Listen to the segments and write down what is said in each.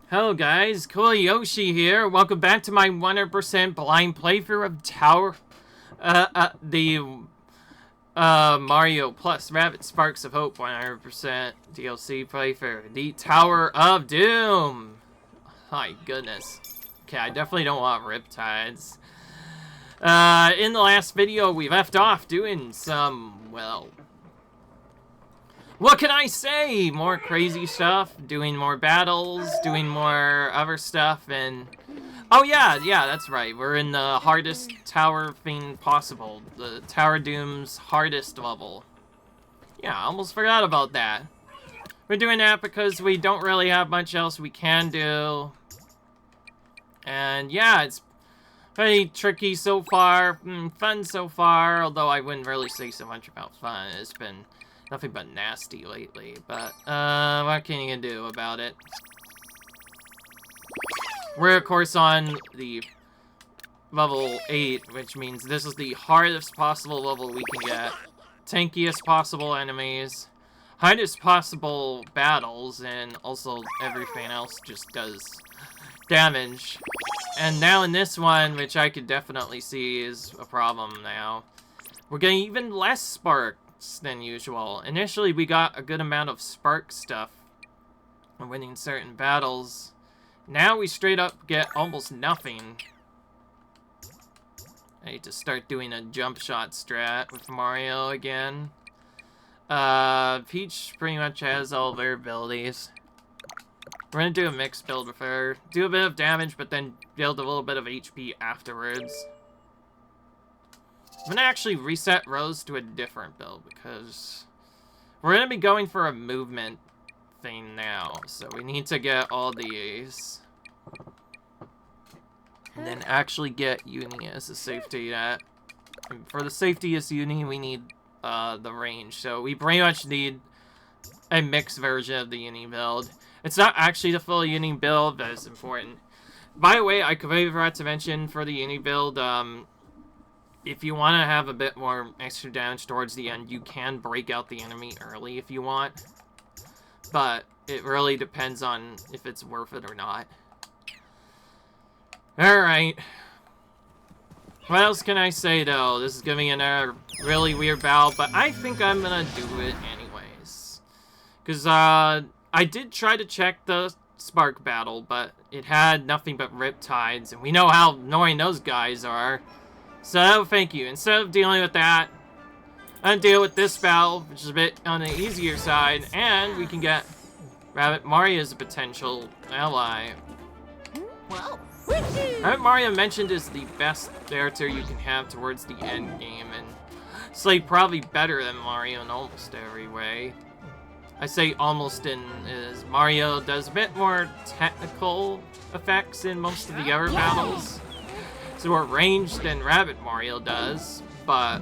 Hello guys, Cool Yoshi here. Welcome back to my 100% blind playthrough of Mario plus Rabbids Sparks of Hope 100% DLC playthrough. The Tower of Doom. My goodness. Okay, I definitely don't want Riptides. In the last video, we left off doing some, well, what can I say? More crazy stuff, doing more battles, doing more other stuff, and... Oh yeah, that's right. We're in the hardest tower thing possible. The Tower Doom's hardest level. Yeah, I almost forgot about that. We're doing that because we don't really have much else we can do. And yeah, it's pretty tricky so far, fun so far, although I wouldn't really say so much about fun. It's been nothing but nasty lately, but what can you do about it? We're, of course, on the level 8, which means this is the hardest possible level we can get. Tankiest possible enemies, hardest possible battles, and also everything else just does damage. And now in this one, which I could definitely see is a problem now, we're getting even less sparks than usual. Initially, we got a good amount of spark stuff and winning certain battles. Now we straight up get almost nothing. I need to start doing a jump shot strat with Mario again. Peach pretty much has all their abilities. We're gonna do a mixed build with her. Do a bit of damage, but then build a little bit of HP afterwards. I'm gonna actually reset Rose to a different build because we're gonna be going for a movement thing now, so we need to get all these and then actually get Uni as a safety net. And for the safetiest Uni, we need the range, so we pretty much need a mixed version of the Uni build. It's not actually the full Uni build, but it's important. By the way, I completely forgot to mention for the Uni build, if you want to have a bit more extra damage towards the end, you can break out the enemy early if you want. But it really depends on if it's worth it or not. Alright. What else can I say, though? This is gonna be another really weird battle, but I think I'm gonna do it anyways. Because, I did try to check the Spark battle, but it had nothing but Riptides, and we know how annoying those guys are. So, thank you. Instead of dealing with that, I'm gonna deal with this battle, which is a bit on the easier side, and we can get Rabbid Mario as a potential ally. Wow. Rabbid Mario mentioned is the best character you can have towards the end game, and it's like probably better than Mario in almost every way. I say almost in as Mario does a bit more technical effects in most of the other battles. So more ranged than Rabbid Mario does, but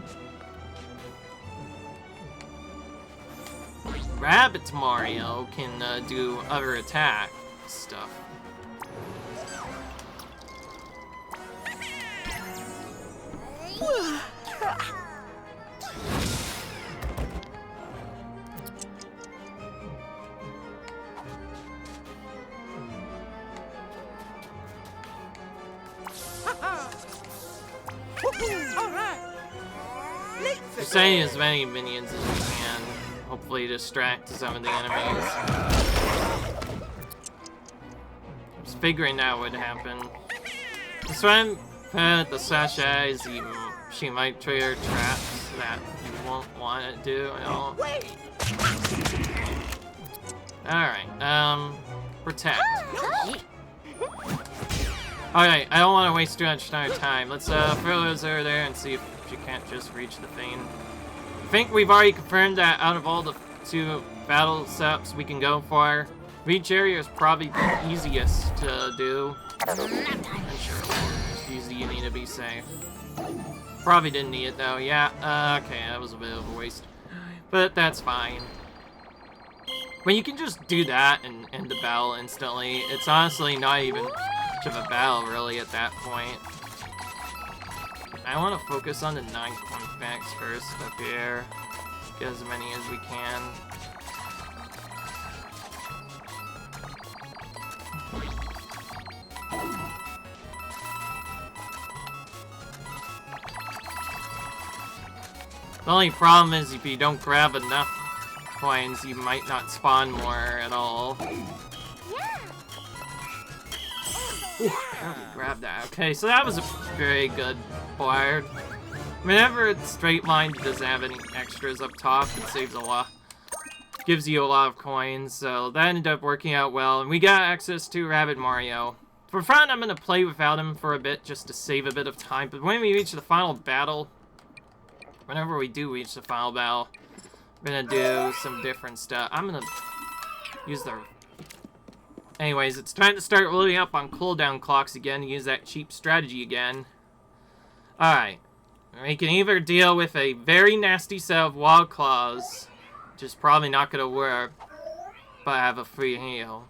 Rabbids Mario can do other attack stuff. We're sending as many minions as we can, hopefully distract some of the enemies. I was figuring that would happen. This one, the sachets, she might trigger traps that you won't want to do at all. Alright, protect. Okay, I don't want to waste too much time. Let's throw those over there and see if she can't just reach the thing. I think we've already confirmed that out of all the 2 battle setups we can go for, reach area is probably the easiest to do. I'm sure just use the Uni to be safe. Probably didn't need it though, yeah. Okay, that was a bit of a waste. But that's fine. When you can just do that and end the battle instantly, it's honestly not even much of a battle really at that point. I want to focus on the 9 contacts first up here. Get as many as we can. The only problem is if you don't grab enough coins, you might not spawn more at all. Ooh, grab that. Okay, so that was a very good board. Whenever it's straight line, it doesn't have any extras up top. It saves a lot. Gives you a lot of coins, so that ended up working out well. And we got access to Rabbid Mario. For fun, I'm gonna play without him for a bit just to save a bit of time. But when we reach the final battle, whenever we do reach the final battle, we're gonna do some different stuff. I'm gonna use the... Anyways, it's time to start loading up on cooldown clocks again to use that cheap strategy again. Alright. We can either deal with a very nasty set of Wild Claws, which is probably not gonna work, but have a free heal.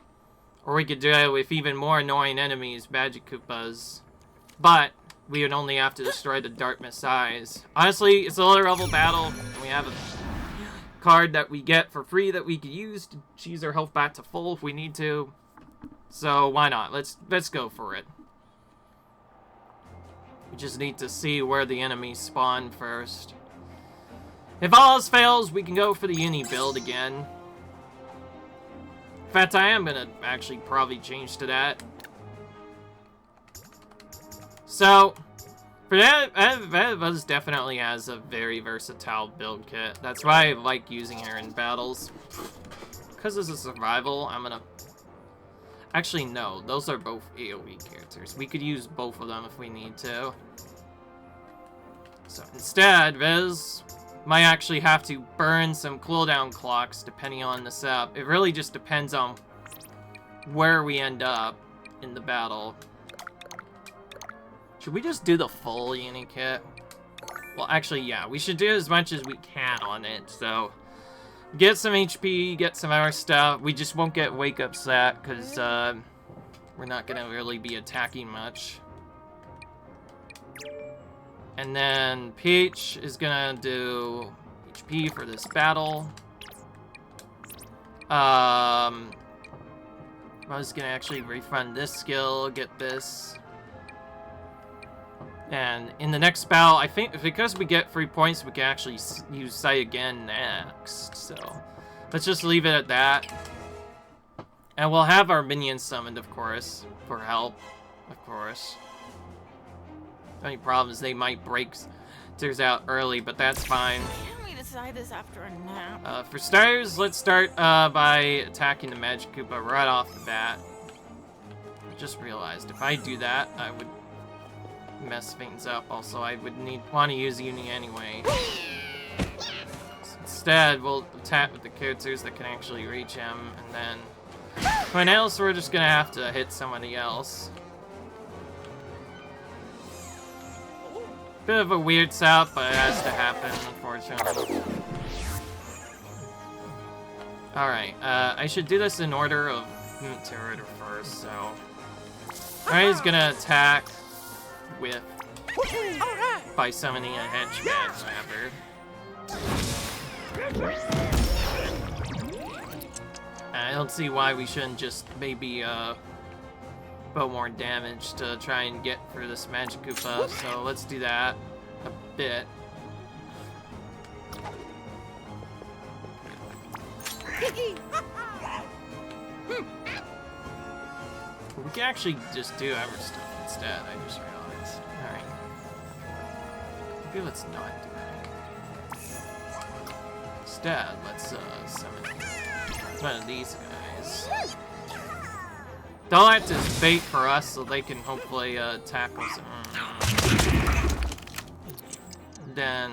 Or we could deal with even more annoying enemies, Magic Koopas. But we would only have to destroy the Dartmouth's eyes. Honestly, it's a lower level battle, and we have a card that we get for free that we could use to cheese our health back to full if we need to. So why not? Let's go for it. We just need to see where the enemies spawn first. If all else fails, we can go for the uni build again. In fact, I am gonna actually probably change to that. So, for Rabbids definitely has a very versatile build kit. That's why I like using her in battles. Because it's a survival, I'm gonna... Actually, no. Those are both AoE characters. We could use both of them if we need to. So, instead, Riz might actually have to burn some cooldown clocks depending on the setup. It really just depends on where we end up in the battle. Should we just do the full uni kit? Well, actually, yeah. We should do as much as we can on it, so... Get some HP, get some other stuff. We just won't get Wake Up Sat, because, we're not gonna really be attacking much. And then Peach is gonna do HP for this battle. I was gonna actually refund this skill, get this. And in the next battle, I think because we get 3 points, we can actually use Sight again next. So let's just leave it at that. And we'll have our minions summoned, of course, for help, of course. The only problem is they might break theirs out early, but that's fine. Can we decide this after a nap? For starters, let's start by attacking the Magic Koopa right off the bat. I just realized if I do that, I would mess things up. Also, I would want to use Uni anyway. So instead, we'll attack with the characters that can actually reach him, and then when else, we're just gonna have to hit somebody else. Bit of a weird setup, but it has to happen, unfortunately. Alright, I should do this in order of terror first, so... Alright, he's gonna attack with by summoning a henchman Rabbids. I don't see why we shouldn't just maybe put more damage to try and get through this Magic Koopa, so let's do that a bit. We can actually just do other stuff instead, I just realized. Alright. Maybe let's not do that. Instead, let's summon one of these guys. They'll act as bait for us so they can hopefully tackle some. Then,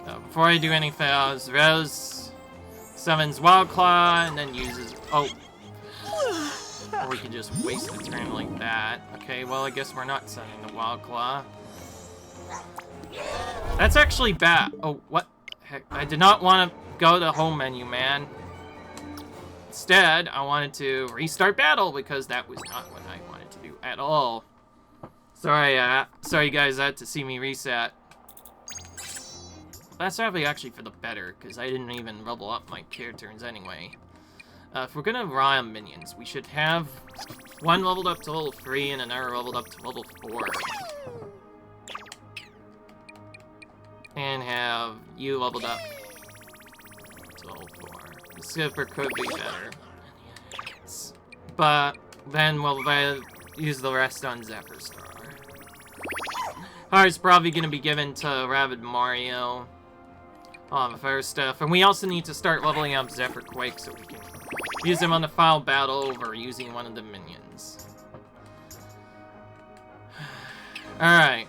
before I do anything else, Rose summons Wild Claw and then uses. Oh. Or we can just waste the turn like that. Okay, well, I guess we're not sending the Wild Claw. That's actually bad. Oh, what? Heck, I did not want to go to the home menu, man. Instead, I wanted to restart battle because that was not what I wanted to do at all. Sorry guys, I had to see me reset. That's probably actually for the better, because I didn't even level up my characters anyway. If we're gonna rely on minions, we should have one leveled up to level 3 and another leveled up to level 4. And have you leveled up to level 4. The Skipper could be better. But then we'll use the rest on Zephyr Star. Heart's probably going to be given to Rabid Mario on the first stuff. And we also need to start leveling up Zephyr Quake so we can use him on the final battle over using one of the minions. Alright.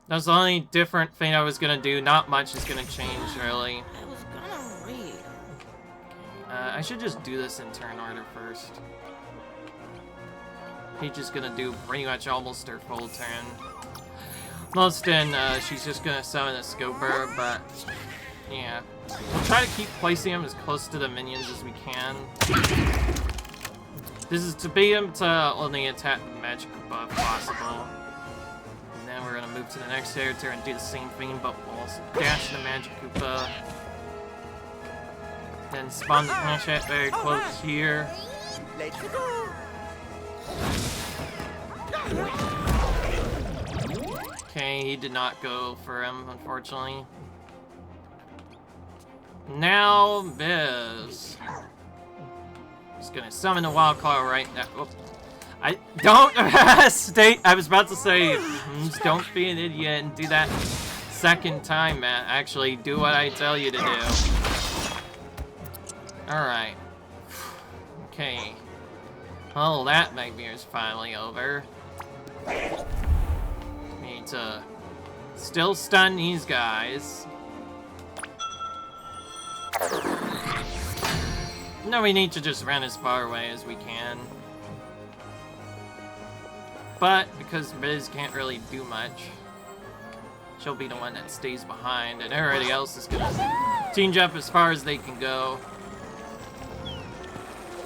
That's the only different thing I was gonna do. Not much is gonna change, really. I was gonna read. I should just do this in turn order first. Peach is gonna do pretty much almost her full turn. Most then, she's just gonna summon a Scoper, but yeah. We'll try to keep placing him as close to the minions as we can. This is to be him to only attack the magic buff possible. And then we're gonna move to the next character and do the same thing, but we'll also dash the Magic Koopa. Then spawn the Planchette very close here. Let's go. Okay, he did not go for him, unfortunately. Now, Biz. Just gonna summon a wild card right now. Whoop. I don't state. I was about to say, don't be an idiot and do that second time, Matt. Actually, do what I tell you to do. Alright. Okay. Well, that nightmare's finally over. Need to still stun these guys. No, we need to just run as far away as we can. But, because Biz can't really do much, she'll be the one that stays behind, and everybody else is gonna change up as far as they can go.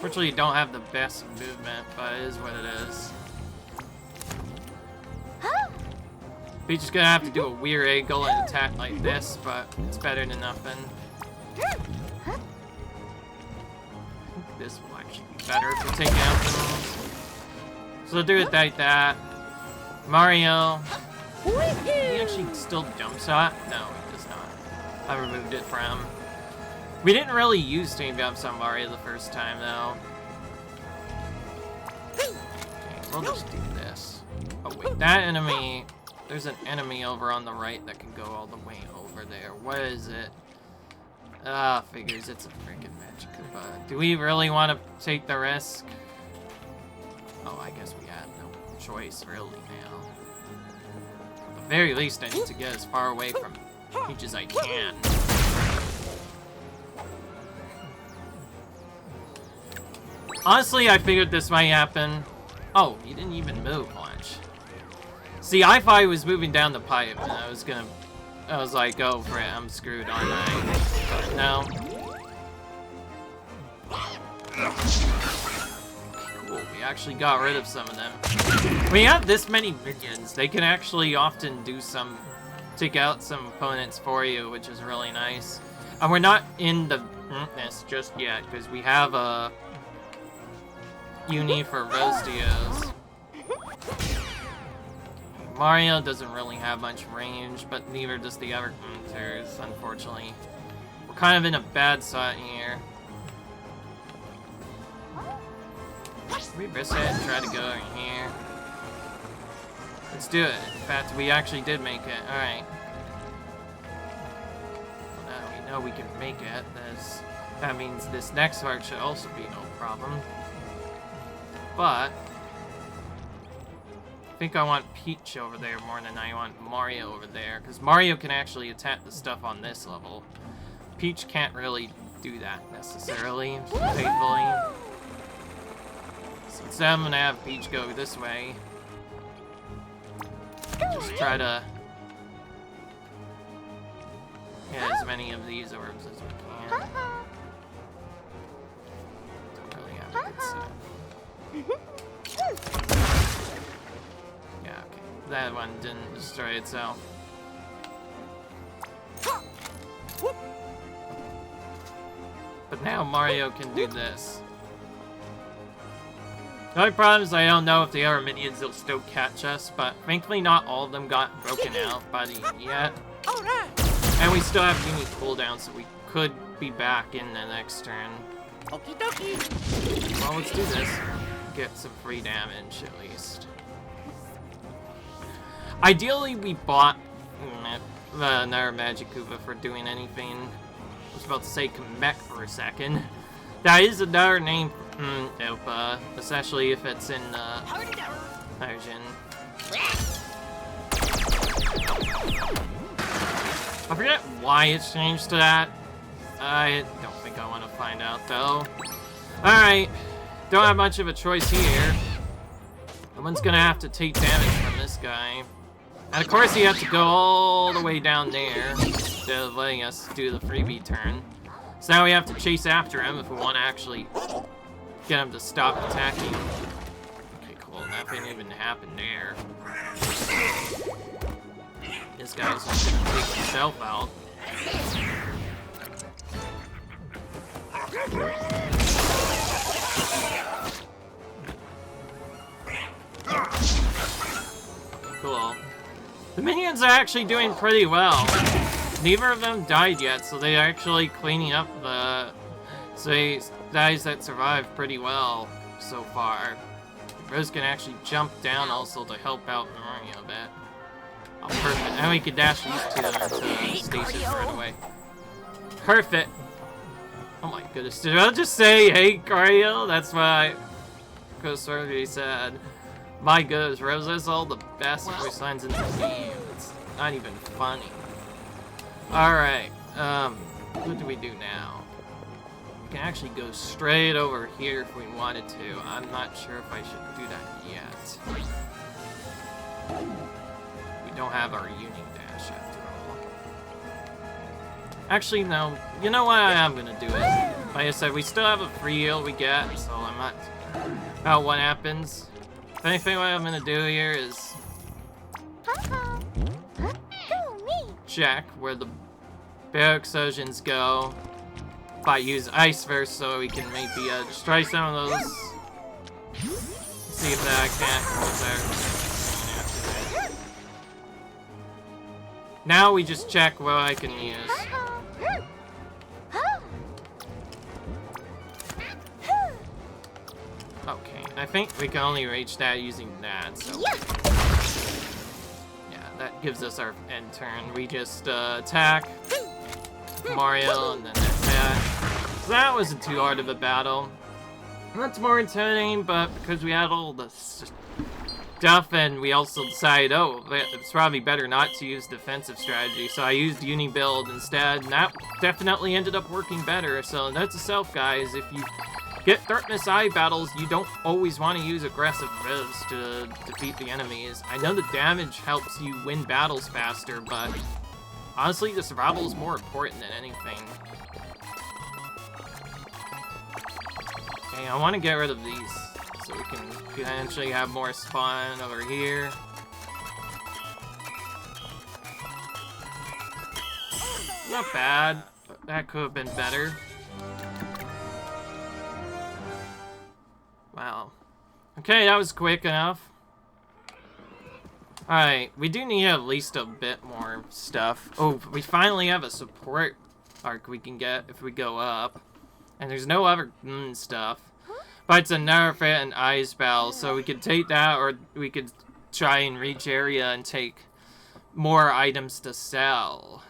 Fortunately, you don't have the best movement, but it is what it is. Peach is gonna have to do a weird angle and attack like this, but it's better than nothing. I think this will actually be better if we take out the moves. So we'll do it like that. Mario. He actually still jump shot? No, he does not. I removed it from him. We didn't really use team jumps on Mario the first time, though. Okay, we'll just do this. Oh wait, that enemy... There's an enemy over on the right that can go all the way over there. What is it? Ah, figures it's a freaking Magic Koopa. Do we really want to take the risk? Oh, I guess we have no choice really now. At the very least, I need to get as far away from Peach as I can. Honestly, I figured this might happen. Oh, he didn't even move much. See, I thought he was moving down the pipe, and I was like, oh, for it, I'm screwed, aren't I? But no. Cool, we actually got rid of some of them. When you have this many minions, they can actually often do take out some opponents for you, which is really nice. And we're not in the this just yet, because we have a uni for Rostios. Mario doesn't really have much range, but neither does the other characters, unfortunately. We're kind of in a bad spot here. Should we risk it and try to go in here? Let's do it. In fact, we actually did make it. Alright. Now we know we can make it. That means this next part should also be no problem. But... I think I want Peach over there more than I want Mario over there, because Mario can actually attack the stuff on this level. Peach can't really do that necessarily, faithfully. So instead I'm gonna have Peach go this way. Just try to get as many of these orbs as we can. Don't really have a good set. Yeah, okay. That one didn't destroy itself. But now Mario can do this. The only problem is I don't know if the other minions will still catch us, but thankfully not all of them got broken out by the yet. Alright. And we still have unique cooldown, so we could be back in the next turn. Okie dokie. Well, let's do this. Get some free damage, at least. Ideally, we bought another Magikuba for doing anything. I was about to say Kamek for a second. That is another name for Opa, especially if it's in version. I forget why it's changed to that. I don't think I want to find out, though. Alright, don't have much of a choice here. Someone's gonna have to take damage from this guy. And of course you have to go all the way down there instead of letting us do the freebie turn. So now we have to chase after him if we want to actually get him to stop attacking. Okay, cool. Nothing even happened there. This guy's just gonna take himself out. Cool. The minions are actually doing pretty well. Neither of them died yet, so they're actually cleaning up the guys that survived pretty well so far. Rose can actually jump down also to help out Mario a bit. Oh, perfect. And we can dash these two into stasis right away. Perfect. Oh my goodness. Did I just say, hey, Mario? That's what Kosorgi said. My goodness, Rose has all the best voice lines in the game. It's not even funny. Alright, what do we do now? We can actually go straight over here if we wanted to. I'm not sure if I should do that yet. We don't have our unique dash after all. Actually, no. You know what? I am gonna do it. Like I said, we still have a free heal we get, so I'm not about what happens. If anything, what I'm gonna do here is check where the Barrack Surgeons go. If I use Ice Verse so we can maybe destroy some of those. See if that can't. Now we just check what I can use. Okay, I think we can only reach that using that, so... Yeah, that gives us our end turn. We just attack Mario and then attack. So that wasn't too hard of a battle. That's more intimidating, but because we had all the stuff and we also decided, oh, it's probably better not to use defensive strategy, so I used uni build instead, and that definitely ended up working better. So note to self, guys, if you get Darkness Eye battles, you don't always want to use aggressive revs to defeat the enemies. I know the damage helps you win battles faster, but honestly, the survival is more important than anything. Okay, I want to get rid of these, so we can potentially have more spawn over here. Not bad, but that could have been better. Wow. Okay, that was quick enough. Alright, we do need at least a bit more stuff. Oh, we finally have a support arc we can get if we go up. And there's no other stuff. But it's a Nerf and Ice Bell, so we could take that, or we could try and reach area and take more items to sell.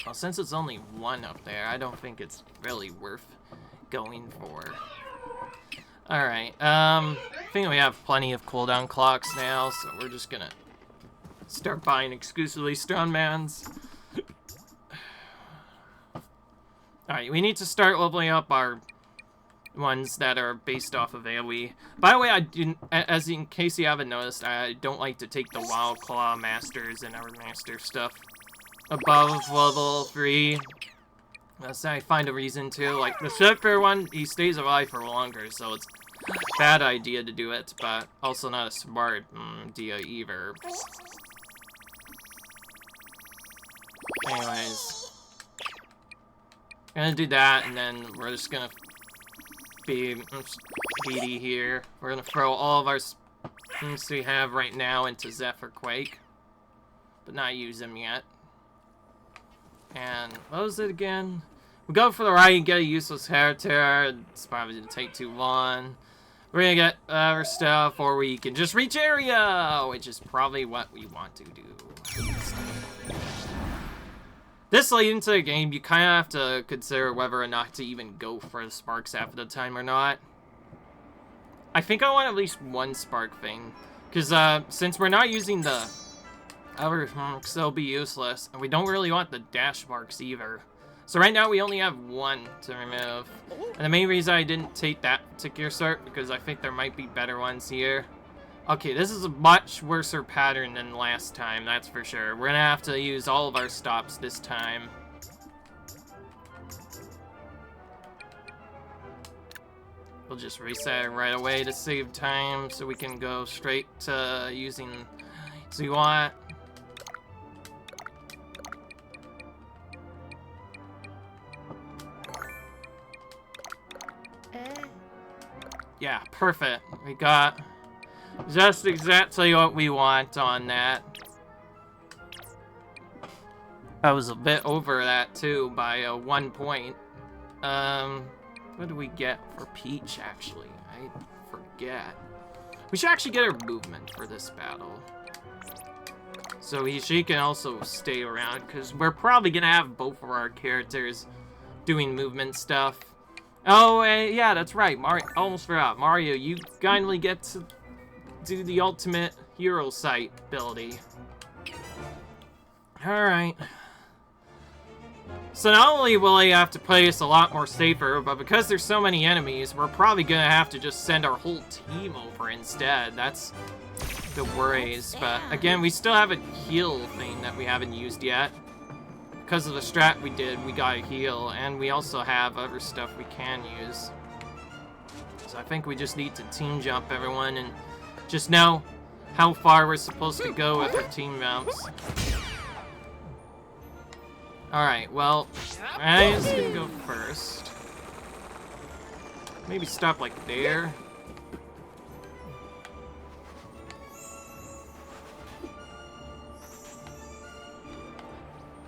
Well, since it's only one up there, I don't think it's really worth going for. Alright, I think we have plenty of cooldown clocks now, so we're just gonna start buying exclusively Strongmans. Alright, we need to start leveling up our ones that are based off of AoE. By the way, in case you haven't noticed, I don't like to take the Wild Claw Masters and our Master stuff above level 3. Unless I find a reason to. Like, the Shipper one, he stays alive for longer, so it's a bad idea to do it, but also not a smart idea either. Anyways. Gonna do that, and then we're just gonna be greedy here. We're gonna throw all of our things we have right now into Zephyr Quake. but not use them yet. And what was it again? We go for the right and get a useless character. It's probably gonna take too long. We're gonna get our stuff, or we can just reach area, which is probably what we want to do. This late into the game, you kind of have to consider whether or not to even go for the sparks half of the time or not. I think I want at least one spark thing, because since we're not using the other marks, they'll be useless, and we don't really want the dash marks either. So right now we only have one to remove, and the main reason I didn't take that particular sort because I think there might be better ones here. Okay, this is a much worse pattern than last time, that's for sure. We're gonna have to use all of our stops this time. We'll just reset it right away to save time so we can go straight to using Zuat. Yeah, perfect. We got just exactly what we want on that. I was a bit over that too by 1 point. What do we get for Peach actually? I forget. We should actually get her movement for this battle. So she can also stay around because we're probably gonna have both of our characters doing movement stuff. Oh, yeah, that's right. Mario, almost forgot. Mario, you kindly get to do the ultimate hero sight ability. Alright. So not only will I have to play this a lot more safer, but because there's so many enemies, we're probably gonna have to just send our whole team over instead. That's the worries. But again, we still have a heal thing that we haven't used yet. Because of the strat we did, we got a heal, and we also have other stuff we can use. So I think we just need to team jump everyone and just know how far we're supposed to go with our team jumps. Alright, well, I'm just gonna go first. Maybe stop like there.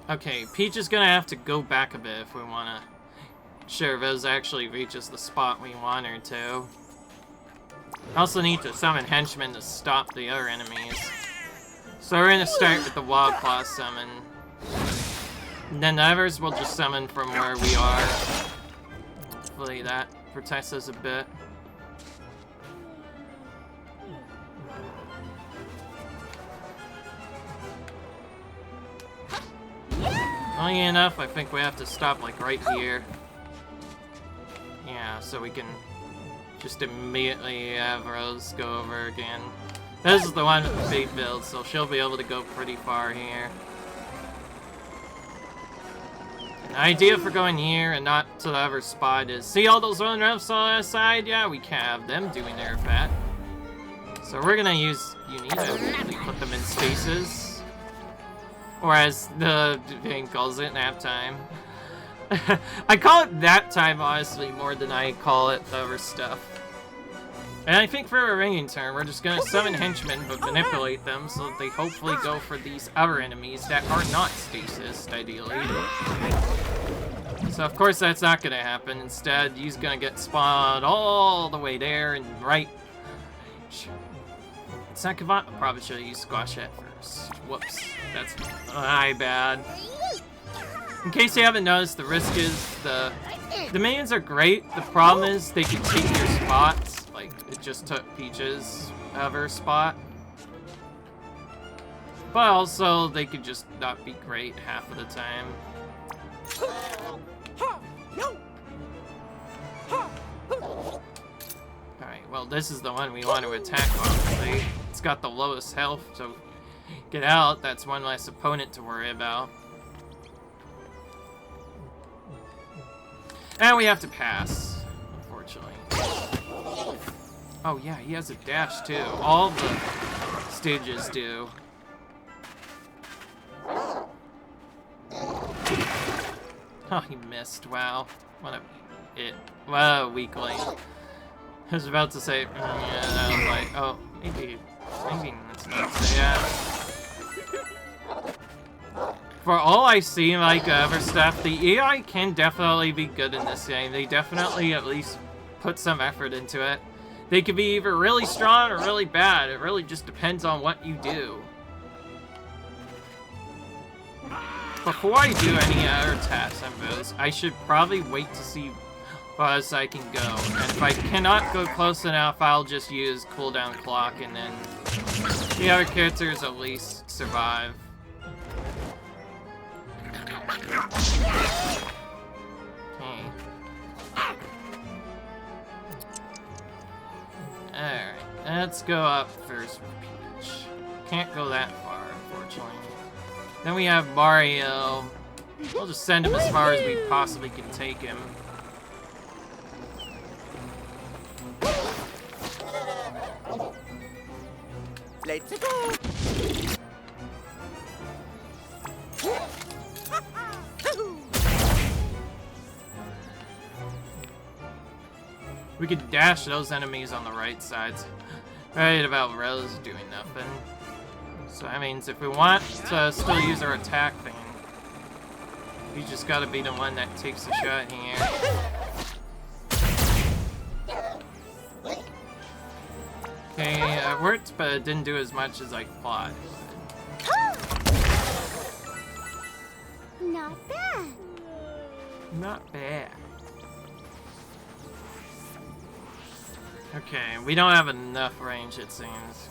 Okay, Peach is gonna have to go back a bit if we wanna sure Viz actually reaches the spot we want her to. I also need to summon henchmen to stop the other enemies. So we're gonna start with the Wild Claw summon. And then the others will just summon from where we are. Hopefully that protects us a bit. Funny enough, I think we have to stop like right here. Yeah, so we can just immediately have Rose go over again. This is the one with the big build, so she'll be able to go pretty far here. The idea for going here and not to the other spot is, see all those run refs on the side? Yeah, we can't have them doing their fat. So we're gonna use Unita to put them in spaces. Or as the thing calls it, nap time. I call it nap time, honestly, more than I call it the other stuff. And I think for a ringing turn, we're just gonna summon henchmen but manipulate them so that they hopefully go for these other enemies that are not stasis, ideally. So of course that's not gonna happen. Instead, he's gonna get spawned all the way there and right. It's not Kavant. I probably should have used Squash Head first. Whoops. That's my bad. In case you haven't noticed, the risk is the minions are great. The problem is they can take your spots. Like, it just took Peach's other spot. But also, they could just not be great half of the time. Alright, well, this is the one we want to attack, obviously. It's got the lowest health, so get out. That's one less opponent to worry about. And we have to pass, unfortunately. Oh yeah, he has a dash too. All the stages do. Oh, he missed. Wow. What a weakling. I was about to say, yeah, I was like, oh, maybe that's not so, yeah. For all I see, like other stuff, the AI can definitely be good in this game. They definitely at least put some effort into it. They could be either really strong or really bad. It really just depends on what you do. Before I do any other tasks on those, I should probably wait to see far as I can go. And if I cannot go close enough, I'll just use cooldown clock and then the other characters at least survive. Okay. Alright, let's go up first with Peach. Can't go that far, unfortunately. Then we have Mario. We'll just send him as far as we possibly can take him. Let's go. We could dash those enemies on the right sides. Right about Rose doing nothing. So that means if we want to still use our attack thing, we just gotta be the one that takes the shot here. Okay, it worked, but it didn't do as much as I thought. Not bad. Not bad. Okay, we don't have enough range, it seems.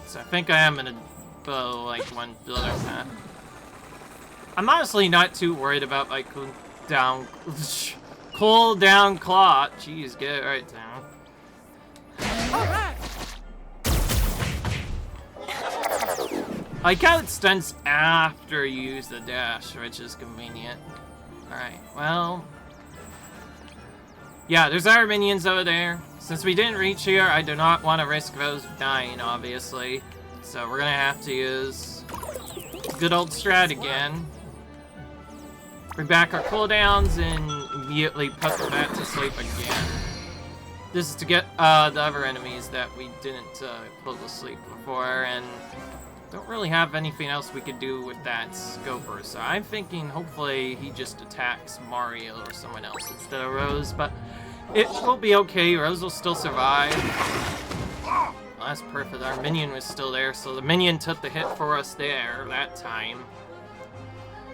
So I think I am gonna go like one builder path. I'm honestly not too worried about my cooldown clock. Jeez, get it right down. I like how it stuns after you use the dash, which is convenient. Alright, well... yeah, there's our minions over there. Since we didn't reach here, I do not want to risk those dying, obviously. So we're gonna have to use good old strat again. Bring back our cooldowns and immediately put that to sleep again. This is to get the other enemies that we didn't put to sleep before, and don't really have anything else we could do with that Scoper. So I'm thinking hopefully he just attacks Mario or someone else instead of Rose, but it will be okay. Rose will still survive. Well, that's perfect. Our minion was still there, so the minion took the hit for us there that time.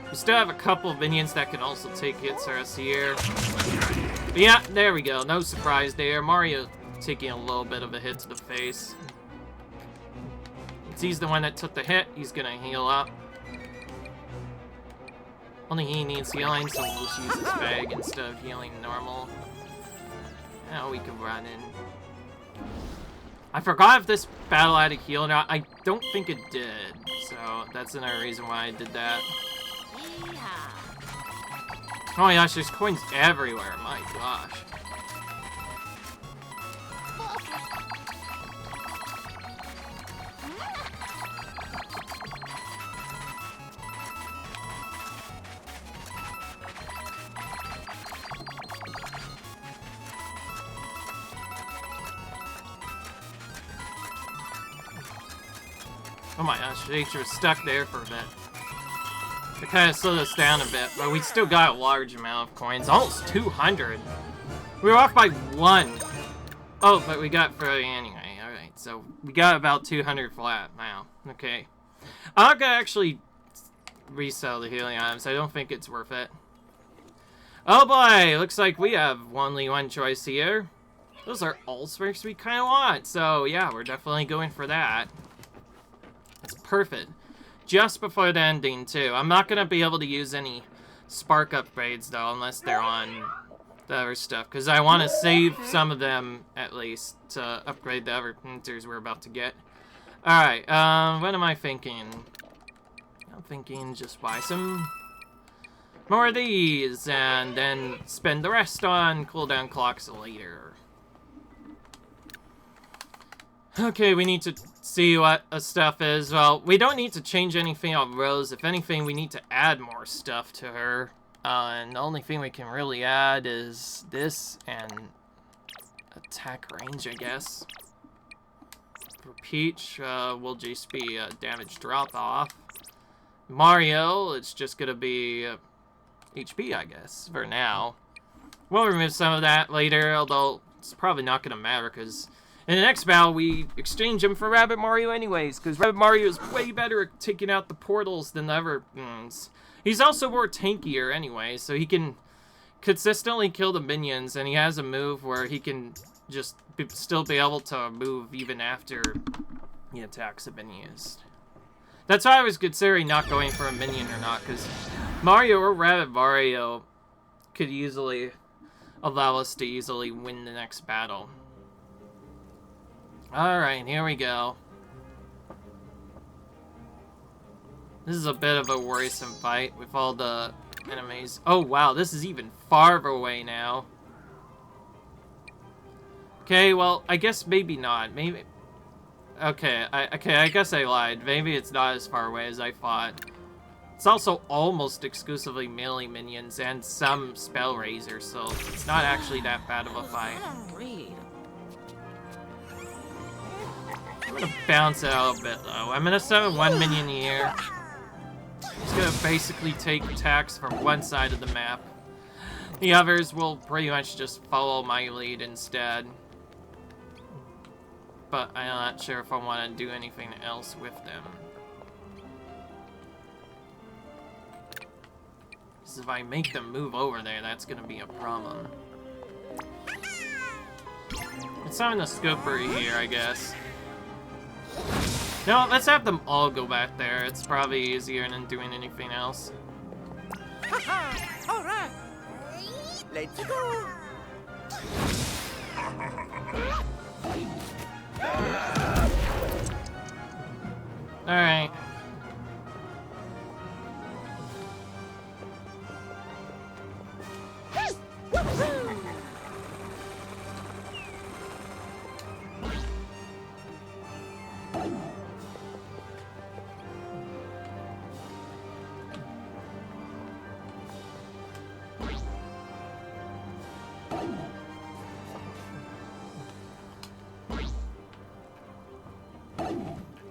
We still have a couple of minions that can also take hits for us here. But yeah, there we go. No surprise there. Mario taking a little bit of a hit to the face. Since he's the one that took the hit, he's gonna heal up. Only he needs healing, so we'll just use his bag instead of healing normal. Now we can run in. I forgot if this battle had a heal or not. I don't think it did, so that's another reason why I did that. Oh my gosh, there's coins everywhere. My gosh. Oh my gosh, nature was stuck there for a bit. It kind of slowed us down a bit, but we still got a large amount of coins. Almost 200. We were off by 1. Oh, but we got 30 anyway. Alright, so we got about 200 flat. Wow. Okay. I'm not gonna actually resell the healing items. I don't think it's worth it. Oh boy, looks like we have only one choice here. Those are all sparks we kind of want. So yeah, we're definitely going for that. That's perfect. Just before the ending, too. I'm not going to be able to use any spark upgrades, though, unless they're on the other stuff. Because I want to save some of them, at least, to upgrade the other hunters we're about to get. Alright, what am I thinking? I'm thinking just buy some more of these, and then spend the rest on cooldown clocks later. Okay, we need to see what stuff is. Well, we don't need to change anything on Rose. If anything, we need to add more stuff to her. And the only thing we can really add is this and attack range, I guess. For Peach, will just be a damage drop-off. Mario, it's just gonna be HP, I guess, for now. We'll remove some of that later, although it's probably not gonna matter, because in the next battle, we exchange him for Rabbid Mario anyways, because Rabbid Mario is way better at taking out the portals than the other ones. He's also more tankier anyway, so he can consistently kill the minions, and he has a move where he can just still be able to move even after the attacks have been used. That's why I was considering not going for a minion or not, because Mario or Rabbid Mario could easily allow us to easily win the next battle. Alright, here we go. This is a bit of a worrisome fight with all the enemies. Oh wow, this is even farther away now. Okay, well, I guess maybe not. Maybe... Okay, I guess I lied. Maybe it's not as far away as I thought. It's also almost exclusively melee minions and some spell raisers, so it's not actually that bad of a fight. I'm gonna bounce it out a bit though. I'm gonna summon one minion here. He's gonna basically take attacks from one side of the map. The others will pretty much just follow my lead instead. But I'm not sure if I want to do anything else with them. Because if I make them move over there, that's gonna be a problem. Let's summon the Scooper here, I guess. No, let's have them all go back there. It's probably easier than doing anything else. All right. Let's go. All right.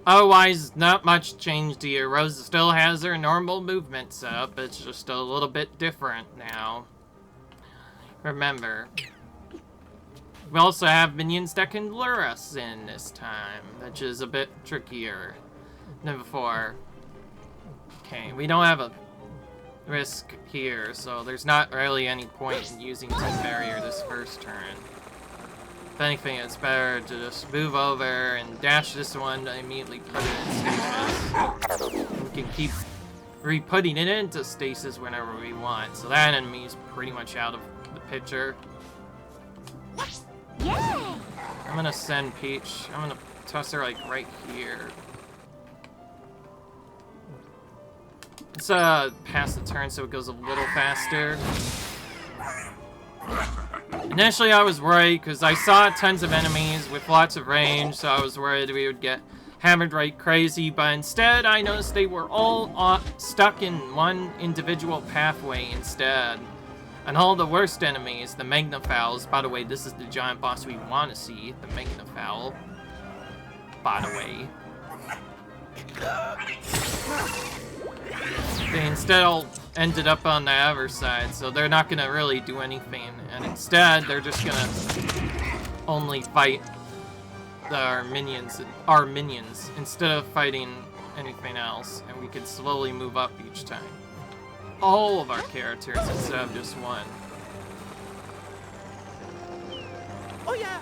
Otherwise, not much changed here. Rose still has her normal movement set up. It's just a little bit different now. Remember, we also have minions that can lure us in this time, which is a bit trickier than before. Okay, we don't have a risk here, so there's not really any point in using Tin Barrier this first turn. If anything, it's better to just move over and dash this one to immediately put it in stasis. We can keep re-putting it into stasis whenever we want, so that enemy is pretty much out of the picture. Yay! I'm gonna send Peach. I'm gonna toss her like right here. Let's pass the turn so it goes a little faster. Initially I was worried because I saw tons of enemies with lots of range, so I was worried we would get hammered right crazy, but instead I noticed they were all stuck in one individual pathway instead. And all the worst enemies, the Magnafowls, by the way, this is the giant boss we want to see, the Magnafowl, by the way. They instead all ended up on the other side, so they're not gonna really do anything, and instead they're just gonna only fight our minions instead of fighting anything else, and we can slowly move up each time. All of our characters instead of just one. Oh yeah.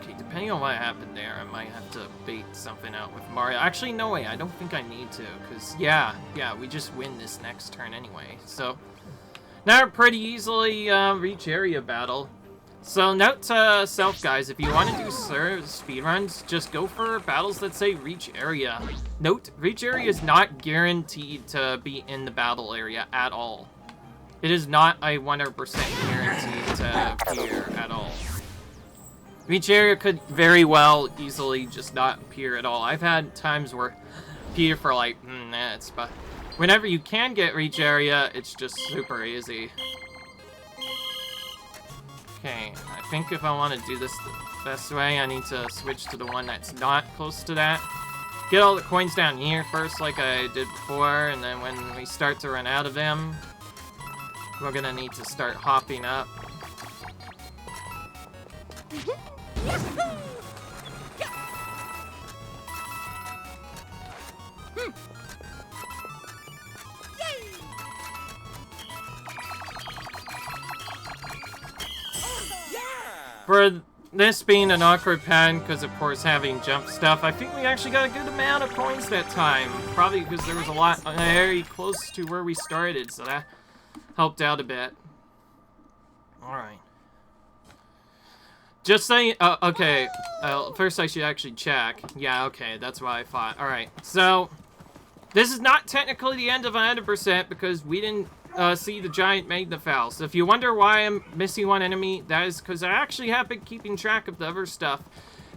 Okay, depending on what happened there, I might have to bait something out with Mario. Actually, no way, I don't think I need to, because yeah, we just win this next turn anyway. So, now we're pretty easily reach area battle. So note to self, guys, if you want to do speedruns, just go for battles that say reach area. Note, reach area is not guaranteed to be in the battle area at all. It is not a 100% guarantee to appear at all. Reach area could very well easily just not appear at all. I've had times where appear for like minutes, but whenever you can get reach area, it's just super easy. Okay, I think if I want to do this the best way, I need to switch to the one that's not close to that. Get all the coins down here first like I did before, and then when we start to run out of them, we're gonna need to start hopping up. For this being an awkward pen, because of course having jump stuff, I think we actually got a good amount of coins that time. Probably because there was a lot very close to where we started, so that helped out a bit. Alright. Just saying, okay, first I should actually check. Yeah, okay, that's what I thought. Alright, so, this is not technically the end of 100% because we didn't see the giant Magnafowl. So if you wonder why I'm missing one enemy, that is because I actually have been keeping track of the other stuff.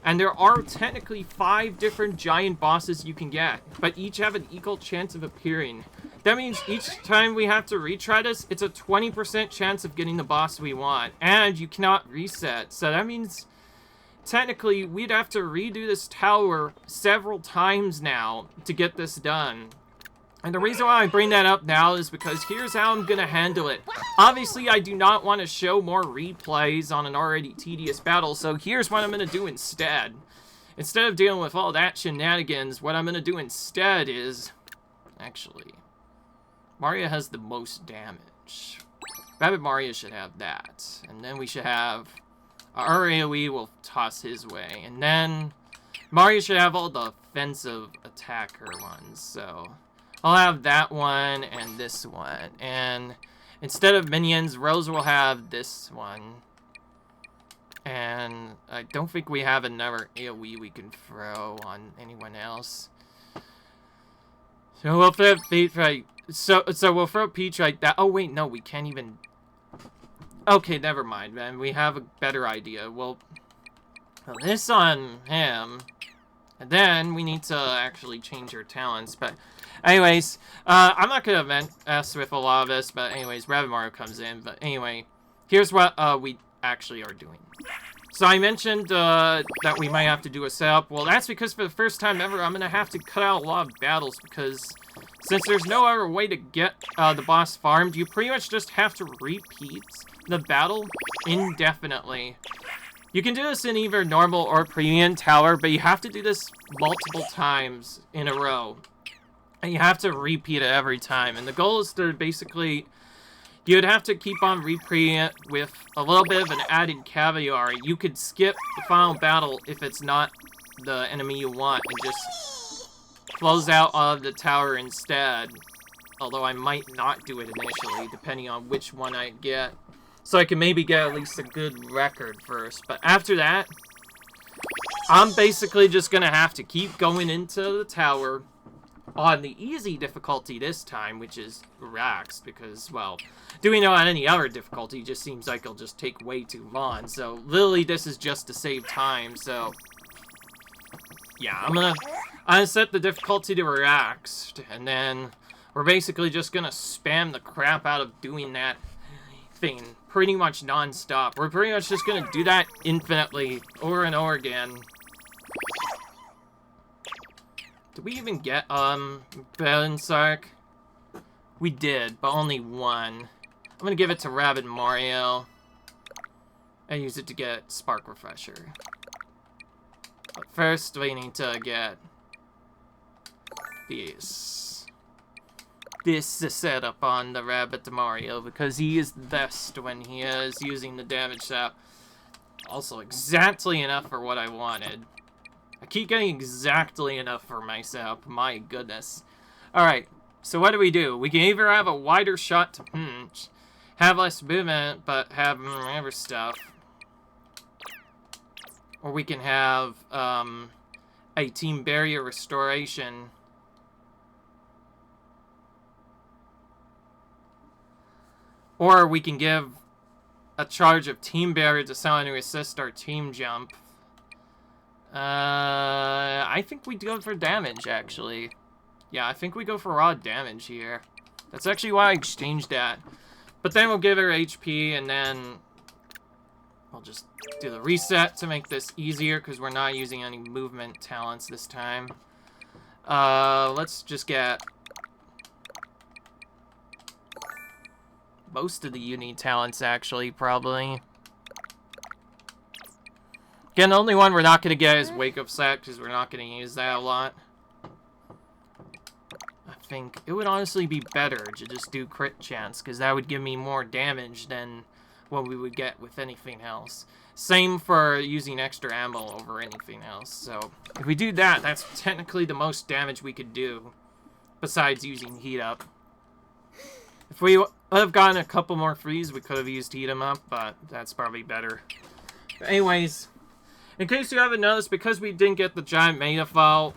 And there are technically 5 different giant bosses you can get, but each have an equal chance of appearing. That means each time we have to retry this, it's a 20% chance of getting the boss we want, and you cannot reset. So that means, technically, we'd have to redo this tower several times now to get this done. And the reason why I bring that up now is because here's how I'm gonna handle it. Obviously, I do not want to show more replays on an already tedious battle, so here's what I'm gonna do instead. Instead of dealing with all that shenanigans, what I'm gonna do instead is... Actually, Mario has the most damage. Rabbid Mario should have that. And then we should have... Our AoE will toss his way. And then Mario should have all the offensive attacker ones, so... I'll have that one and this one. And instead of minions, Rose will have this one. And I don't think we have another AoE we can throw on anyone else. So we'll throw Peach right. So we'll throw Peach like that. Oh wait, no, we can't even. Okay, never mind, man. We have a better idea. We'll put this on him. And then we need to actually change our talents, but anyways, I'm not gonna mess with a lot of this, but anyways, Rabbid Mario comes in, but anyway, here's what we actually are doing. So I mentioned that we might have to do a setup. Well, that's because for the first time ever, I'm gonna have to cut out a lot of battles, because since there's no other way to get the boss farmed, you pretty much just have to repeat the battle indefinitely. You can do this in either normal or premium tower, but you have to do this multiple times in a row. And you have to repeat it every time. And the goal is to basically... You'd have to keep on repeating it with a little bit of an added caveat. You could skip the final battle if it's not the enemy you want and just close out of the tower instead. Although I might not do it initially, depending on which one I get. So I can maybe get at least a good record first. But after that, I'm basically just gonna have to keep going into the tower on the easy difficulty this time, which is Rax, because, well, doing it on any other difficulty just seems like it'll just take way too long. So literally this is just to save time, so yeah, I'm gonna set the difficulty to Rax, and then we're basically just gonna spam the crap out of doing that thing pretty much non-stop. We're pretty much just gonna do that infinitely over and over again. Did we even get Bellensark? We did, but only one. I'm gonna give it to Rabbid Mario and use it to get Spark Refresher. But first we need to get this setup on the Rabbid Mario, because he is the best when he is using the damage set. Also exactly enough for what I wanted. I keep getting exactly enough for my setup, my goodness. Alright, so what do? We can either have a wider shot to punch, have less movement, but have other stuff. Or we can have a Team Barrier Restoration. Or we can give a charge of Team Barrier to someone to assist our Team Jump. I think we go for damage, actually. Yeah, I think we go for raw damage here. That's actually why I exchanged that. But then we'll give her HP, and then I'll just do the reset to make this easier because we're not using any movement talents this time. Let's just get most of the uni talents, actually, probably. Again, the only one we're not going to get is Wake Up Set, because we're not going to use that a lot. I think it would honestly be better to just do crit chance, because that would give me more damage than what we would get with anything else. Same for using extra ammo over anything else. So, if we do that, that's technically the most damage we could do, besides using Heat Up. If we would have gotten a couple more frees, we could have used Heat 'em Up, but that's probably better. But anyways, in case you haven't noticed, because we didn't get the giant mega file,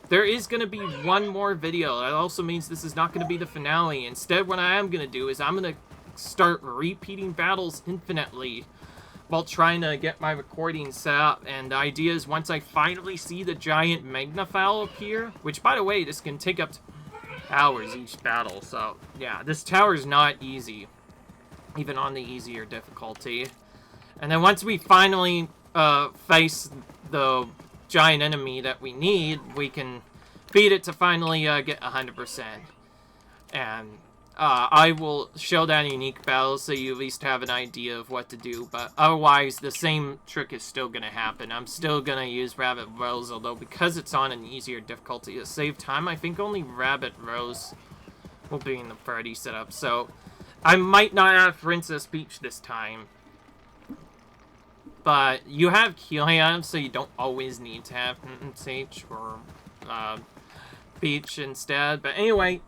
there is going to be one more video. That also means this is not going to be the finale. Instead, what I am going to do is I'm going to start repeating battles infinitely while trying to get my recording set up. And the idea is once I finally see the giant Magnafile appear, which, by the way, this can take up to hours each battle. So, yeah, this tower is not easy, even on the easier difficulty. And then once we finally face the giant enemy that we need, we can beat it to finally get 100%. And I will show that unique battle so you at least have an idea of what to do, but otherwise the same trick is still going to happen. I'm still going to use Rabbit Rose, although because it's on an easier difficulty to save time, I think only Rabbit Rose will be in the party setup, so I might not have Princess Peach this time. But you have healing items, so you don't always need to have Sage or Peach instead. But anyway,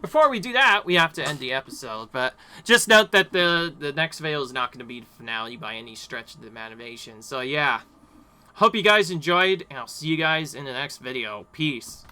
before we do that, we have to end the episode. But just note that the next video is not going to be the finale by any stretch of the imagination. So yeah, hope you guys enjoyed, and I'll see you guys in the next video. Peace.